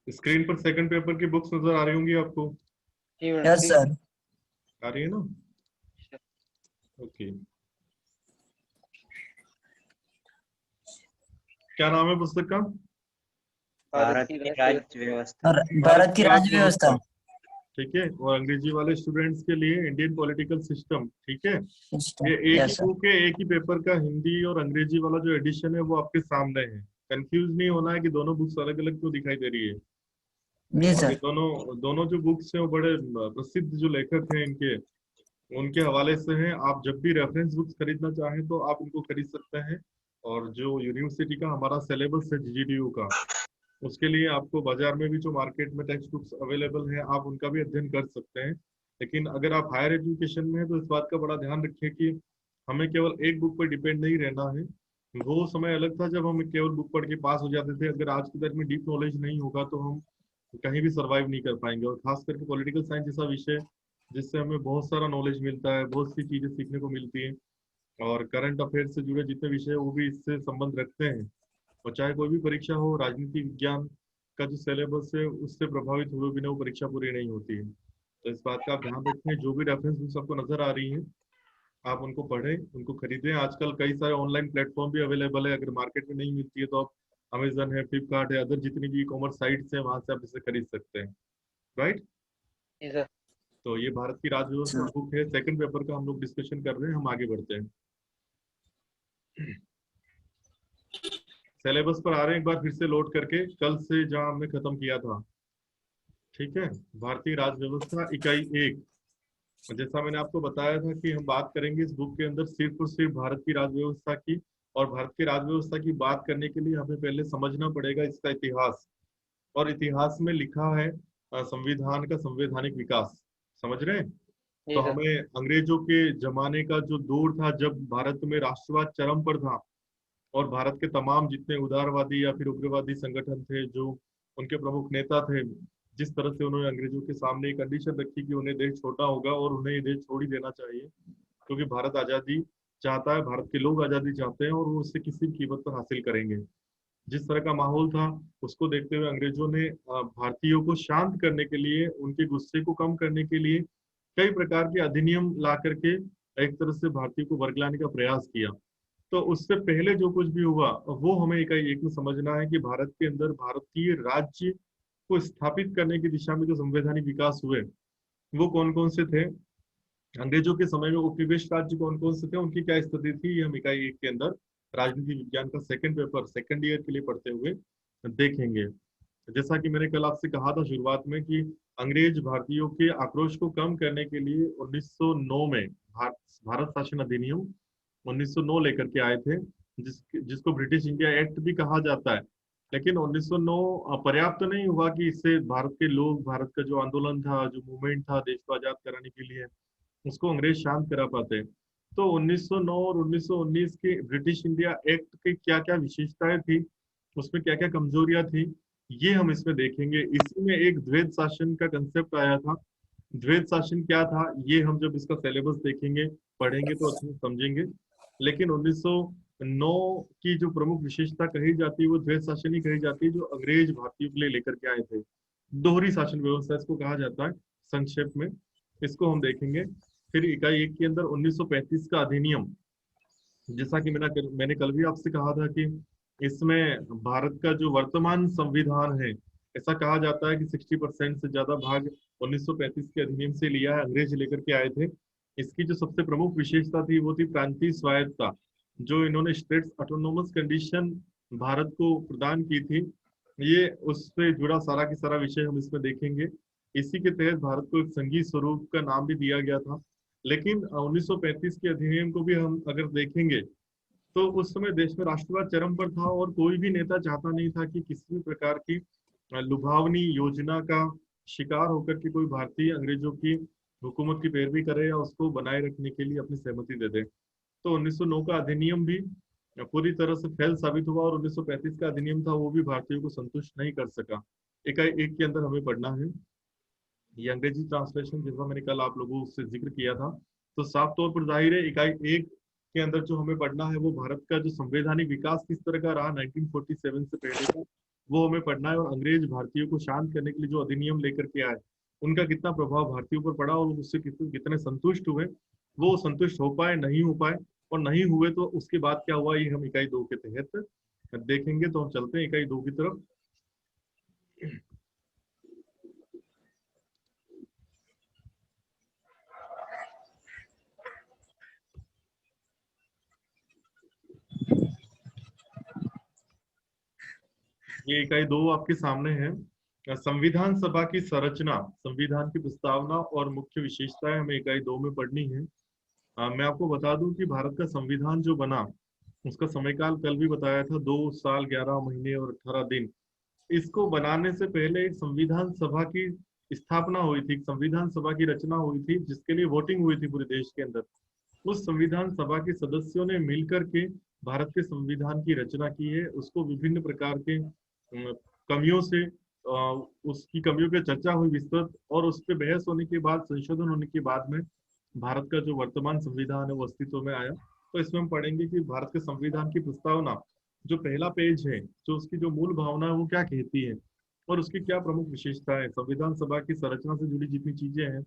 Screen पर second paper की books नजर आ रही होंगी आपको? जी मैडम। Yes sir. आ रही है ना? ओके। क्या नाम है पुस्तक का? भारत की राज्य व्यवस्था। भारत की राज्य व्यवस्था। ठीक है। और अंग्रेजी वाले स्टूडेंट्स के लिए इंडियन पॉलिटिकल सिस्टम। ठीक है। ये एक ही यस सर। बुक है, एक ही पेपर का हिंदी और अंग्रेजी वाला जो एडिशन है वो आपके सामने है। कंफ्यूज नहीं होना है कि दोनों बुक्स अलग अलग क्यों दिखाई दे रही है। जी और ये सर। दोनों दोनों जो बुक्स हैं वो बड़े प्रसिद्ध जो लेखक हैं इनके, उनके हवाले से हैं। आप जब भी रेफरेंस बुक्स खरीदना चाहें तो आप इनको खरीद सकते हैं। और जो यूनिवर्सिटी का हमारा सिलेबस है जीजीडीयू का, उसके लिए आपको बाजार में भी जो मार्केट में टेक्स्ट बुक्स अवेलेबल हैं आप उनका भी अध्ययन कर सकते हैं। लेकिन अगर आप हायर एजुकेशन में हैं तो इस बात का बड़ा ध्यान रखें कि हमें केवल एक बुक पर डिपेंड नहीं रहना है। वो समय अलग था जब हम केवल बुक पढ़ के पास हो जाते थे। अगर आज की तारीख में डीप नॉलेज नहीं होगा तो हम कहीं भी सरवाइव नहीं कर पाएंगे। और खास करके पॉलिटिकल साइंस जैसा विषय जिससे हमें बहुत सारा नॉलेज मिलता है, बहुत सी चीजें सीखने को मिलती है। और करंट अफेयर से जुड़े जितने विषय हैं, वो भी इससे संबंध रखते हैं। और चाहे कोई भी परीक्षा हो, राजनीति विज्ञान का जो सिलेबस है उससे प्रभावित हुए बिना वो परीक्षा पूरी नहीं होती है। तो इस बात का आप ध्यान रखें। जो भी रेफरेंस बुक्स आपको नजर आ रही हैं आप उनको पढ़ें, उनको खरीदें। आजकल कई सारे ऑनलाइन प्लेटफॉर्म भी अवेलेबल है। अगर मार्केट में नहीं मिलती है तो आप अमेजन है, फ्लिपकार्ट है, अदर जितनी भी ई कॉमर्स साइट्स हैं वहां से आप इसे खरीद सकते हैं। राइट। जी सर। तो ये भारत की राज्य व्यवस्था सर बुक है, सेकंड पेपर का हम लोग डिस्कशन कर रहे हैं। हम आगे बढ़ते हैं, सिलेबस पर आ रहे हैं। एक बार फिर से लोड करके कल से जहां हमने खत्म किया था। ठीक है। भारतीय राज्य व्यवस्था इकाई 1। जैसा मैंने आपको बताया था कि हम बात करेंगे इस बुक के अंदर सिर्फ और सिर्फ भारत की राज्य व्यवस्था की। और भारत की राज्य व्यवस्था की बात करने के लिए हमें पहले समझना पड़ेगा इसका इतिहास। और इतिहास में लिखा है संविधान का संवैधानिक विकास। समझ रहे हैं? तो जी सर। हमें अंग्रेजों के जमाने का जो दौर था जब भारत में राष्ट्रवाद चरम पर था और भारत के तमाम जितने उदारवादी या फिर उग्रवादी संगठन थे, जो उनके प्रमुख नेता थे, जिस तरह से उन्होंने अंग्रेजों के सामने एक कंडीशन रखी कि उन्हें देश छोड़ना होगा और उन्हें ये देश छोड़ ही देना चाहिए क्योंकि भारत आज़ादी चाहता है, भारत के लोग आज़ादी चाहते हैं और वो उससे किसी भी कीमत पर हासिल करेंगे। जिस तरह का माहौल था उसको देखते हुए अंग्रेजों ने भारतीयों को शांत करने के लिए, उनके गुस्से को कम करने के लिए कई प्रकार के अधिनियम ला करके एक तरह से भारतीयों को वर्गलाने का प्रयास किया। तो उससे पहले जो कुछ भी हुआ वो हमें इकाई 1 में समझना है कि भारत के अंदर भारतीय राज्य को स्थापित करने की दिशा में जो संवैधानिक विकास हुए वो कौन कौन से थे। अंग्रेजों के समय में उपनिवेश राज्य कौन कौन से थे, उनकी क्या स्थिति थी, ये हम इकाई 1 के अंदर राजनीति विज्ञान का सेकंड पेपर सेकंड ईयर के लिए पढ़ते हुए देखेंगे। जैसा कि मैंने कल आपसे कहा था शुरुआत में कि अंग्रेज भारतीयों के आक्रोश को कम करने के लिए 1909 में भारत शासन अधिनियम 1909 लेकर के आए थे, जिसको ब्रिटिश इंडिया एक्ट भी कहा जाता है। लेकिन 1909 पर्याप्त तो नहीं हुआ कि इससे भारत के लोग, भारत का जो आंदोलन था, जो मूवमेंट था देश को आजाद कराने के लिए, उसको अंग्रेज शांत करा पाते। तो 1909 और 1919 के ब्रिटिश इंडिया एक्ट के क्या क्या विशेषताएं थी, उसमें क्या क्या कमजोरियां थी, ये हम इसमें देखेंगे। इसी में एक द्वैध शासन का कंसेप्ट आया था। द्वैध शासन क्या था ये हम जब इसका सिलेबस देखेंगे, पढ़ेंगे तो अच्छे से समझेंगे। लेकिन 1909 की जो प्रमुख विशेषता कही जाती है वो द्वैध शासन ही कही जाती है, जो अंग्रेज भारतीयों के लिए लेकर के आए थे। दोहरी शासन व्यवस्था इसको कहा जाता है संक्षेप में। इसको हम देखेंगे। फिर इकाई 1 के अंदर 1935 का अधिनियम, जैसा कि मैंने कल भी आपसे कहा था कि इसमें भारत का जो वर्तमान संविधान है, ऐसा कहा जाता है कि 60% से ज्यादा भाग 1935 के अधिनियम से लिया है, अंग्रेज लेकर के आए थे। इसकी जो सबसे प्रमुख विशेषता थी वो थी प्रांतीय स्वायत्तता। जो इन्होंने स्टेट्स ऑटोनोमस कंडीशन भारत को प्रदान की थी, ये उससे जुड़ा सारा की सारा विषय हम इसमें देखेंगे। इसी के तहत भारत को एक संघीय स्वरूप का नाम भी दिया गया था। लेकिन 1935 के अधिनियम को भी हम अगर देखेंगे तो उस समय देश में राष्ट्रवाद चरम पर था और कोई भी नेता चाहता नहीं था कि किसी भी प्रकार की लुभावनी योजना का शिकार होकर के कोई भारतीय अंग्रेजों की हुकूमत की पैरवी करे या उसको बनाए रखने के लिए अपनी सहमति दे दे। तो 1909 का अधिनियम भी पूरी तरह से फेल साबित हुआ और 1935 का अधिनियम था वो भी भारतीयों को संतुष्ट नहीं कर सका। इकाई 1 के अंदर हमें पढ़ना है ये अंग्रेजी ट्रांसलेशन, जैसा मैंने कल आप लोगों से जिक्र किया था। तो साफ तौर पर जाहिर है इकाई 1 के अंदर जो हमें पढ़ना है वो भारत का जो संवैधानिक विकास किस तरह का रहा 1947 से पहले का, वो हमें पढ़ना है। और अंग्रेज भारतीयों को शांत करने के लिए जो अधिनियम लेकर के आए, उनका कितना प्रभाव भारतीयों पर पड़ा और उससे कितने संतुष्ट हुए, वो संतुष्ट हो पाए नहीं हो पाए, और नहीं हुए तो उसके बाद क्या हुआ, ये हम इकाई 2 के तहत देखेंगे। तो हम चलते हैं इकाई 2 की तरफ। ये इकाई 2 आपके सामने है। संविधान सभा की संरचना, संविधान की प्रस्तावना और मुख्य विशेषताएं हमें इकाई 2 में पढ़नी है। मैं आपको बता दूं कि भारत का संविधान जो बना, उसका समयकाल कल भी बताया था, 2 साल 11 महीने और 18 दिन। इसको बनाने से पहले एक संविधान सभा की स्थापना हुई थी, संविधान सभा की रचना हुई थी, जिसके लिए वोटिंग हुई थी पूरे देश के अंदर। उस संविधान सभा के सदस्यों ने मिलकर के भारत के संविधान की रचना की है। उसको विभिन्न प्रकार के कमियों से, उसकी कमियों पर चर्चा हुई विस्तृत, और उस पर बहस होने के बाद, संशोधन होने के बाद में भारत का जो वर्तमान संविधान है वो अस्तित्व में आया। तो इसमें हम पढ़ेंगे कि भारत के संविधान की प्रस्तावना, जो पहला पेज है, जो उसकी जो मूल भावना है वो क्या कहती है और उसकी क्या प्रमुख विशेषता है। संविधान सभा की संरचना से जुड़ी जितनी चीजें हैं,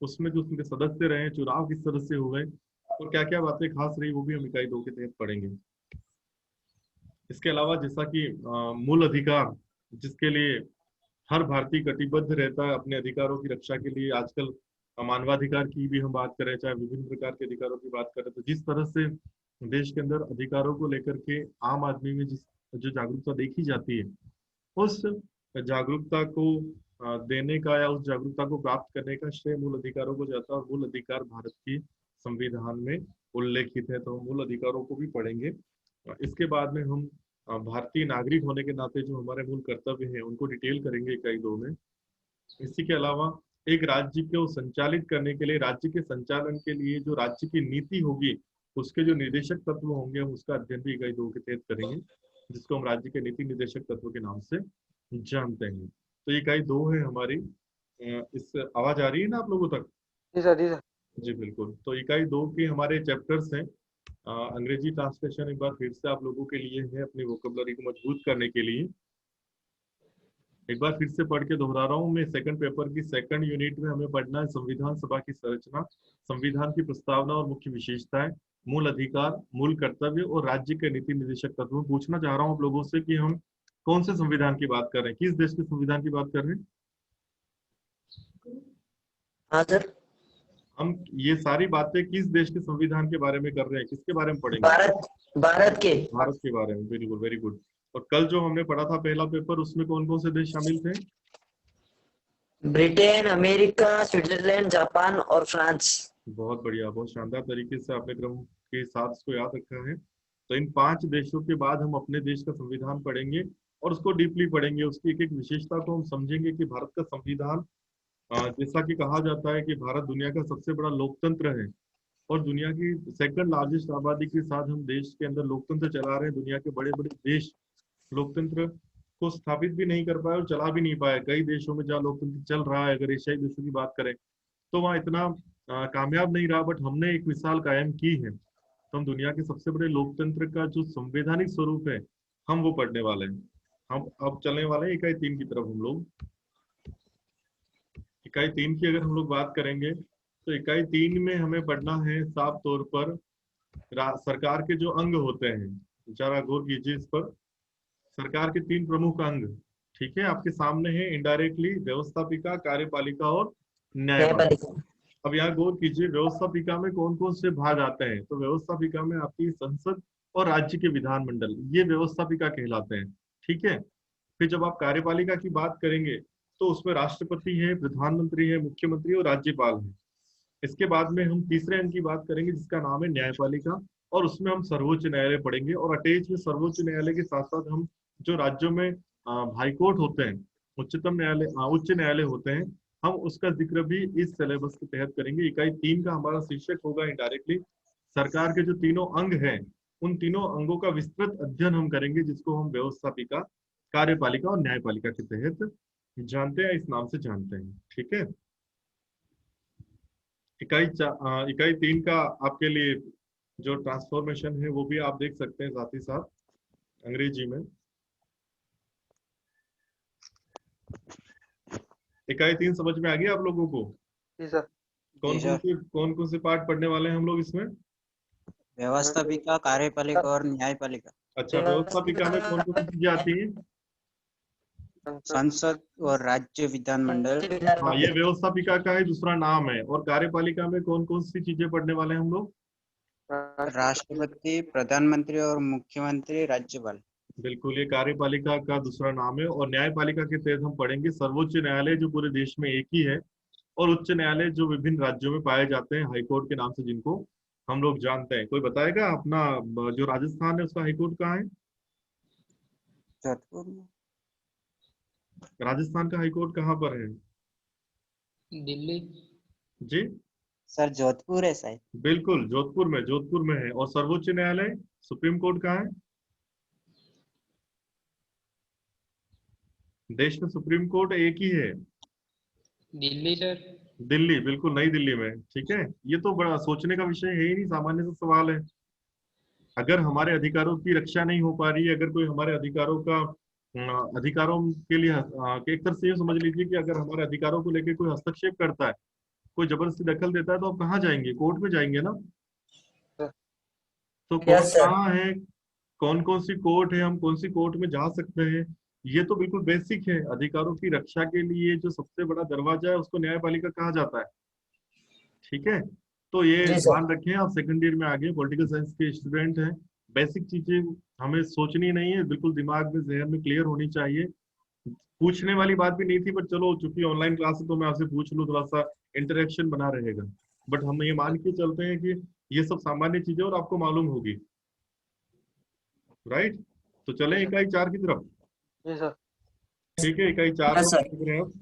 उसमें जो उसके सदस्य रहे, चुनाव किस तरह से हुए और क्या क्या बातें खास रही, वो भी हम इकाई 2 के तहत पढ़ेंगे। इसके अलावा जैसा कि मूल अधिकार, जिसके लिए हर भारतीय कटिबद्ध रहता है अपने अधिकारों की रक्षा के लिए, आजकल मानवाधिकार की भी हम बात करें, चाहे विभिन्न प्रकार के अधिकारों की बात करें, तो जिस तरह से देश के अंदर अधिकारों को लेकर के आम आदमी में जिस जो जागरूकता देखी जाती है, उस जागरूकता को देने का या उस जागरूकता को प्राप्त करने का श्रेय मूल अधिकारों को जाता है। और मूल अधिकार भारत की संविधान में उल्लेखित है, तो हम मूल अधिकारों को भी पढ़ेंगे। इसके बाद में हम भारतीय नागरिक होने के नाते जो हमारे मूल कर्तव्य हैं उनको डिटेल करेंगे इकाई 2 में। इसी के अलावा एक राज्य को संचालित करने के लिए, राज्य के संचालन के लिए जो राज्य की नीति होगी, उसके जो निर्देशक तत्व होंगे, हम उसका अध्ययन भी इकाई 2 के तहत करेंगे, जिसको हम राज्य के नीति निर्देशक तत्व के नाम से जानते हैं। तो इकाई 2 है हमारी। इस आवाज आ रही है ना आप लोगों तक? जी सर, जी सर। जी बिल्कुल। तो इकाई 2 के हमारे चैप्टर्स हैं। अंग्रेजी ट्रांसलेशन एक बार फिर से आप लोगों के लिए है, अपनी वोकेबलरी को मजबूत करने के लिए। एक बार फिर से पढ़ के दोहरा रहा हूँ मैं। सेकंड पेपर की सेकंड यूनिट में हमें पढ़ना है संविधान सभा की संरचना, संविधान की प्रस्तावना और मुख्य विशेषताएं, मूल अधिकार, मूल कर्तव्य और राज्य के नीति निर्देशक तत्व। पूछना चाह रहा हूँ आप लोगों से कि हम कौन से संविधान की बात कर रहे हैं, किस देश के संविधान की बात कर रहे हैं? हाँ सर। हम ये सारी बातें किस देश के संविधान के बारे में कर रहे हैं, किसके बारे में पढ़ेंगे? भारत के। भारत के बारे में। बिल्कुल, वेरी गुड। और कल जो हमने पढ़ा था पहला पेपर, उसमें कौन कौन से देश शामिल थे? ब्रिटेन, अमेरिका, स्विट्जरलैंड, जापान और फ्रांस। बहुत बढ़िया, बहुत शानदार तरीके से आपने क्रम के साथ इसको याद रखा है। तो इन 5 देशों के बाद हम अपने देश का संविधान पढ़ेंगे और उसको डीपली पढ़ेंगे, उसकी एक एक विशेषता को हम समझेंगे कि भारत का संविधान, जैसा कि कहा जाता है कि भारत दुनिया का सबसे बड़ा लोकतंत्र है और दुनिया की सेकंड लार्जेस्ट आबादी के साथ हम देश के अंदर लोकतंत्र चला रहे हैं। दुनिया के बड़े बड़े देश लोकतंत्र को स्थापित भी नहीं कर पाए और चला भी नहीं पाए। कई देशों में जहाँ लोकतंत्र चल रहा है, अगर एशियाई देशों की बात करें, तो वहाँ इतना कामयाब नहीं रहा, बट हमने एक मिसाल कायम की है। तो हम दुनिया के सबसे बड़े लोकतंत्र का जो संवैधानिक स्वरूप है, हम वो पढ़ने वाले हैं। हम अब चलने वाले हैं इकाई 3 की तरफ। हम लोग इकाई 3 की अगर हम लोग बात करेंगे, तो इकाई 3 में हमें पढ़ना है साफ तौर पर सरकार के जो अंग होते हैं। जरा गौर कीजिए इस पर। सरकार के 3 प्रमुख अंग, ठीक है, आपके सामने है। इनडायरेक्टली व्यवस्थापिका, कार्यपालिका और न्यायपालिका। अब यहाँ गौर कीजिए, व्यवस्थापिका में कौन कौन से भाग आते हैं। तो व्यवस्थापिका में आती है संसद और राज्य के विधानमंडल, ये व्यवस्थापिका कहलाते हैं, ठीक है। फिर जब आप कार्यपालिका की बात करेंगे, तो उसमें राष्ट्रपति है, प्रधानमंत्री है, मुख्यमंत्री और राज्यपाल है। इसके बाद में हम तीसरे अंग की बात करेंगे, जिसका नाम है न्यायपालिका, और उसमें हम सर्वोच्च न्यायालय पढ़ेंगे। और अटैच में सर्वोच्च न्यायालय के साथ साथ हम जो राज्यों में हाईकोर्ट होते हैं, उच्चतम न्यायालय, उच्च न्यायालय होते हैं, हम उसका जिक्र भी इस सिलेबस के तहत करेंगे। इकाई 3 का हमारा शीर्षक होगा इनडायरेक्टली सरकार के जो तीनों अंग हैं, उन तीनों अंगों का विस्तृत अध्ययन हम करेंगे, जिसको हम व्यवस्थापिका, कार्यपालिका और न्यायपालिका के तहत जानते हैं, इस नाम से जानते हैं, ठीक है। इकाई 3 का आपके लिए जो ट्रांसफॉर्मेशन है वो भी आप देख सकते हैं साथ ही साथ अंग्रेजी में। इकाई 3 समझ में आ गया आप लोगों को? जी सर। कौन कौन से पार्ट पढ़ने वाले हैं हम लोग इसमें? व्यवस्थापिका, कार्यपालिका और न्यायपालिका। अच्छा, व्यवस्थापिका में कौन कौन सी चीजें आती हैं? संसद और राज्य विधानमंडल। हाँ, ये व्यवस्थापिका का ही दूसरा नाम है। और कार्यपालिका में कौन कौन सी चीजें पढ़ने वाले हैं हम लोग? राष्ट्रपति, प्रधानमंत्री और मुख्यमंत्री, राज्यपाल। बिल्कुल, ये कार्यपालिका का दूसरा नाम है। और न्यायपालिका के तहत हम पढ़ेंगे सर्वोच्च न्यायालय, जो पूरे देश में एक ही है, और उच्च न्यायालय जो विभिन्न राज्यों में पाए जाते हैं, हाईकोर्ट के नाम से जिनको हम लोग जानते हैं। कोई बताएगा अपना जो राजस्थान है उसका हाईकोर्ट कहाँ है? जोधपुर में। राजस्थान का हाईकोर्ट कहाँ पर है? दिल्ली। जी सर जोधपुर है शायद। बिल्कुल, जोधपुर में है। और सर्वोच्च न्यायालय, सुप्रीम कोर्ट कहाँ है? देश में सुप्रीम कोर्ट एक ही है। दिल्ली सर। दिल्ली, बिल्कुल, नई दिल्ली में। ठीक है, ये तो बड़ा सोचने का विषय है ही नहीं, सामान्य सा सवाल है। अगर हमारे अधिकारों की रक्षा नहीं हो पा रही है, अगर कोई हमारे अधिकारों के लिए एक तरह से ये समझ लीजिए कि अगर हमारे अधिकारों को लेकर कोई हस्तक्षेप करता है, कोई जबरदस्ती दखल देता है, तो आप कहाँ जाएंगे? कोर्ट में जाएंगे ना। तो कोर्ट Yes, sir. कहाँ है, कौन कौन सी कोर्ट है, हम कौन सी कोर्ट में जा सकते हैं, ये तो बिल्कुल बेसिक है। अधिकारों की रक्षा के लिए जो सबसे बड़ा दरवाजा है उसको न्यायपालिका कहा जाता है। ठीक है, तो ये जी सर। ध्यान रखें। आप सेकंड ईयर में आगे पॉलिटिकल साइंस के स्टूडेंट हैं, बेसिक चीजें हमें सोचनी नहीं है, बिल्कुल दिमाग में, जहन में क्लियर होनी चाहिए। पूछने वाली बात भी नहीं थी, पर चलो चूंकि ऑनलाइन क्लास है तो मैं आपसे पूछ लूँ, थोड़ा सा इंटरेक्शन बना रहेगा। बट हम ये मान के चलते हैं कि ये सब सामान्य चीजें और आपको मालूम होगी, राइट? तो चलें इकाई 4 की तरफ। जी सर। ठीक है, इकाई 4 Yes, sir. पढ़ रहे हैं हम।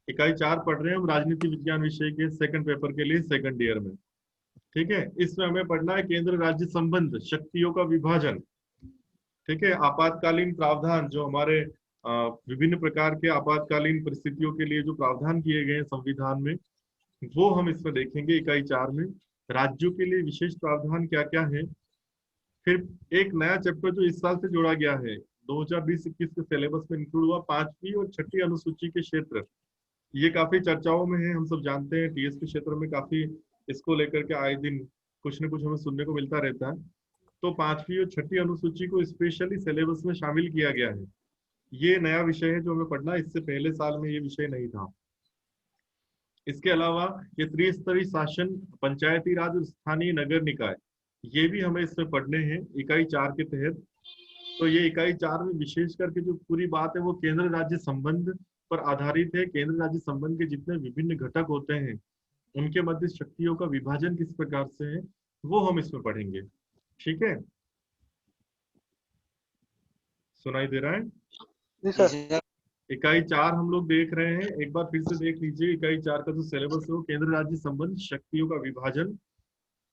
इकाई 4 पढ़ रहे हैं हम राजनीति विज्ञान विषय के सेकंड पेपर के लिए, सेकंड ईयर में। ठीक है, इसमें हमें पढ़ना है केंद्र राज्य संबंध, शक्तियों का विभाजन। ठीक है, आपातकालीन प्रावधान, जो हमारे विभिन्न प्रकार के आपातकालीन परिस्थितियों के लिए जो प्रावधान किए गए हैं संविधान में, वो हम इसमें देखेंगे इकाई 4 में। राज्यों के लिए विशेष प्रावधान क्या क्या है। फिर एक नया चैप्टर जो इस साल से जोड़ा गया है, 2020-21 के सिलेबस में इंक्लूड हुआ, 5वीं और 6ठी अनुसूची के क्षेत्र। ये काफी चर्चाओं में है, हम सब जानते हैं, टीएस के क्षेत्र में काफी इसको लेकर के आए दिन कुछ न कुछ हमें सुनने को मिलता रहता है। तो 5वीं और 6ठी अनुसूची को स्पेशली सिलेबस में शामिल किया गया है। ये नया विषय है जो हमें पढ़ना है, इससे पहले साल में ये विषय नहीं था। इसके अलावा ये त्रिस्तरीय शासन, पंचायती राज और स्थानीय नगर निकाय, ये भी हमें इसमें पढ़ने हैं इकाई 4 के तहत। तो ये इकाई 4 में विशेष करके जो पूरी बात है वो केंद्र राज्य संबंध पर आधारित है। केंद्र राज्य संबंध के जितने विभिन्न घटक होते हैं, उनके मध्य शक्तियों का विभाजन किस प्रकार से है, वो हम इसमें पढ़ेंगे। ठीक है, सुनाई दे रहा है? जी सर। इकाई 4 हम लोग देख रहे हैं, एक बार फिर से देख लीजिए। इकाई 4 का जो सिलेबस है वो केंद्र राज्य संबंध, शक्तियों का विभाजन।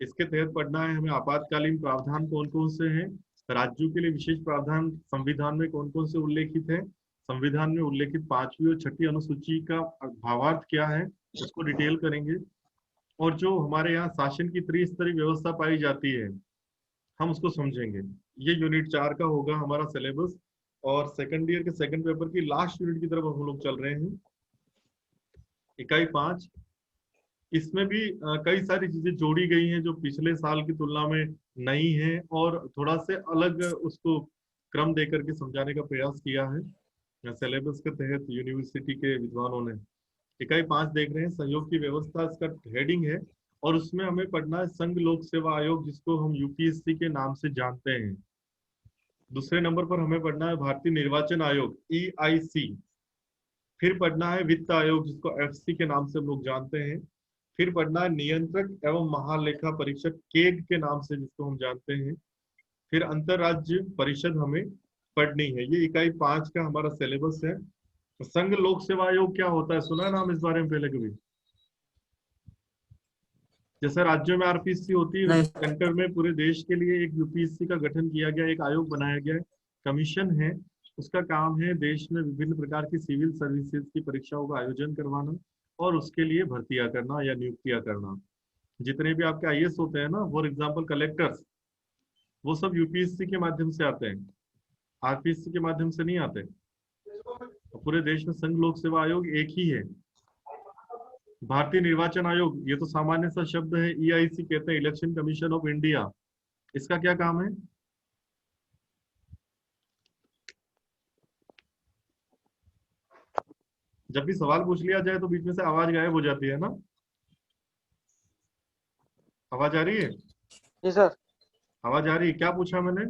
इसके तहत पढ़ना है हमें आपातकालीन प्रावधान कौन कौन से हैं, राज्यों के लिए विशेष प्रावधान संविधान में कौन कौन से उल्लेखित है, संविधान में उल्लेखित 5वीं और 6ठी अनुसूची का भावार्थ क्या है, उसको डिटेल करेंगे। और जो हमारे यहाँ शासन की त्रिस्तरीय व्यवस्था पाई जाती है, हम उसको समझेंगे। ये यूनिट 4 का होगा हमारा सिलेबस। और सेकंड ईयर के सेकंड पेपर की लास्ट यूनिट की तरफ हम लोग चल रहे हैं, इकाई 5। इसमें भी कई सारी चीजें जोड़ी गई हैं जो पिछले साल की तुलना में नई हैं, और थोड़ा से अलग उसको क्रम देकर के समझाने का प्रयास किया है सिलेबस के तहत यूनिवर्सिटी के विद्वानों ने। इकाई 5 देख रहे हैं, सहयोग की व्यवस्था, इसका हेडिंग है। और उसमें हमें पढ़ना है संघ लोक सेवा आयोग, जिसको हम यूपीएससी के नाम से जानते हैं। दूसरे नंबर पर हमें पढ़ना है भारतीय निर्वाचन आयोग, EIC। फिर पढ़ना है वित्त आयोग, जिसको FC के नाम से हम लोग जानते हैं। फिर पढ़ना है नियंत्रक एवं महालेखा परीक्षक, केग के नाम से जिसको हम जानते हैं। फिर अंतरराज्य परिषद हमें पढ़नी है। ये इकाई 5 का हमारा सिलेबस है। संघ लोक सेवा आयोग क्या होता है, सुना है नाम इस बारे में पहले कभी? जैसे राज्यों में RPSC होती है, सेंटर में पूरे देश के लिए एक UPSC का गठन किया गया, एक आयोग बनाया गया है, कमीशन है। उसका काम है देश में विभिन्न प्रकार की सिविल सर्विसेज की परीक्षाओं का आयोजन करवाना और उसके लिए भर्तियां करना या नियुक्तियां करना। जितने भी आपके IAS होते हैं ना, फॉर एग्जाम्पल कलेक्टर्स, वो सब UPSC के माध्यम से आते हैं, RPSC के माध्यम से नहीं आते। पूरे देश में संघ लोक सेवा आयोग एक ही है। भारतीय निर्वाचन आयोग, ये तो सामान्य सा शब्द है, EIC कहते हैं, इलेक्शन कमीशन ऑफ इंडिया। इसका क्या काम है? जब भी सवाल पूछ लिया जाए तो बीच में से आवाज गायब हो जाती है ना। आवाज आ रही है? जी सर। आवाज आ रही है? क्या पूछा मैंने?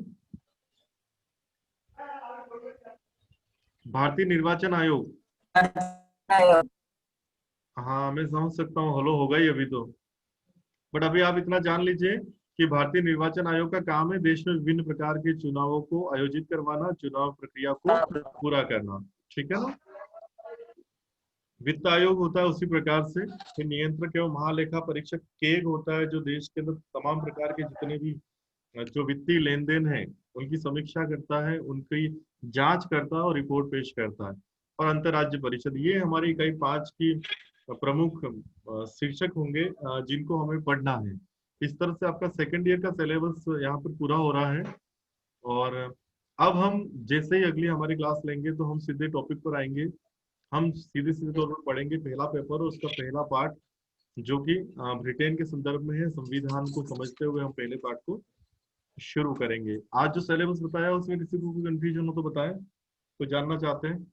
भारतीय निर्वाचन आयोग। हाँ मैं समझ सकता हूँ, हलो होगा ही अभी तो। बट अभी आप इतना जान लीजिए कि भारतीय निर्वाचन आयोग का काम है देश में विभिन्न प्रकार के चुनावों को आयोजित करवाना, चुनाव प्रक्रिया को पूरा करना। ठीक है ना। वित्त आयोग होता है उसी प्रकार से। फिर नियंत्रक एवं महालेखा परीक्षक केग होता है, जो देश के अंदर तमाम प्रकार के जितने भी जो वित्तीय लेन देन है उनकी समीक्षा करता है, उनकी जांच करता है और रिपोर्ट पेश करता है। और अंतर्राज्य परिषद, ये हमारी इकाई 5 की प्रमुख शीर्षक होंगे जिनको हमें पढ़ना है। इस तरह से आपका सेकेंड ईयर का सिलेबस यहाँ पर पूरा हो रहा है। और अब हम जैसे ही अगली हमारी क्लास लेंगे तो हम सीधे टॉपिक पर आएंगे। हम सीधे सीधे तौर पर पढ़ेंगे पहला पेपर और उसका पहला पार्ट, जो कि ब्रिटेन के संदर्भ में है। संविधान को समझते हुए हम पहले पार्ट को शुरू करेंगे। आज जो सिलेबस बताया उसमें किसी को कोई कंफ्यूजन हो तो बताएं, कोई जानना चाहते हैं?